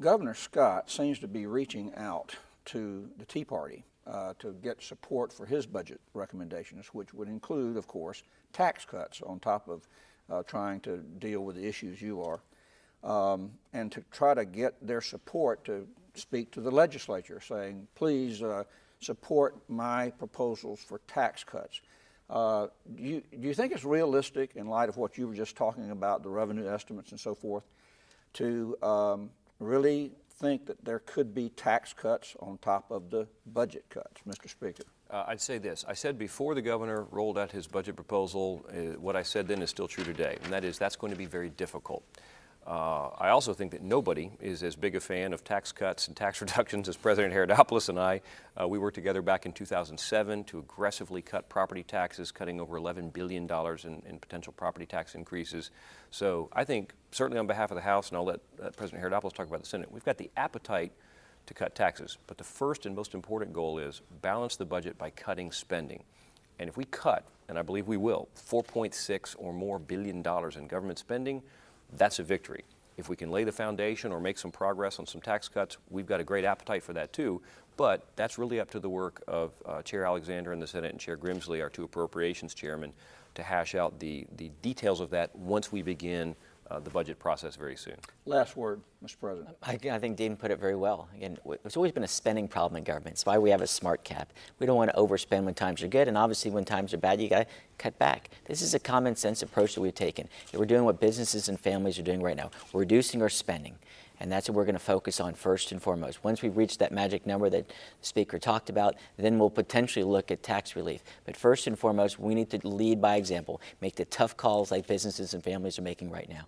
Governor Scott seems to be reaching out to the Tea Party to get support for his budget recommendations, which would include, of course, tax cuts on top of trying to deal with the issues you are, and to try to get their support to speak to the legislature saying, please support my proposals for tax cuts. Do you think it's realistic, in light of what you were just talking about, the revenue estimates and so forth, to really think that there could be tax cuts on top of the budget cuts, Mr. Speaker? I'd say this. I said before the governor rolled out his budget proposal, what I said then is still true today, and that is that's going to be very difficult. I also think that nobody is as big a fan of tax cuts and tax reductions as President Herodopoulos and I. We worked together back in 2007 to aggressively cut property taxes, cutting over $11 billion in potential property tax increases. So I think, certainly on behalf of the House, and I'll let President Herodopoulos talk about the Senate, we've got the appetite to cut taxes. But the first and most important goal is balance the budget by cutting spending. And if we cut, and I believe we will, $4.6 or more billion in government spending, that's a victory. If we can lay the foundation or make some progress on some tax cuts, we've got a great appetite for that too. But that's really up to the work of Chair Alexander in the Senate and Chair Grimsley, our two appropriations chairmen, to hash out the details of that once we begin the budget process very soon. Last word, Mr. President. I think Dean put it very well. Again, there's always been a spending problem in government. It's why we have a smart cap. We don't want to overspend when times are good, and obviously when times are bad, you got to cut back. This is a common sense approach that we've taken. We're doing what businesses and families are doing right now. We're reducing our spending, and that's what we're going to focus on first and foremost. Once we reach that magic number that the Speaker talked about, then we'll potentially look at tax relief. But first and foremost, we need to lead by example, make the tough calls like businesses and families are making right now.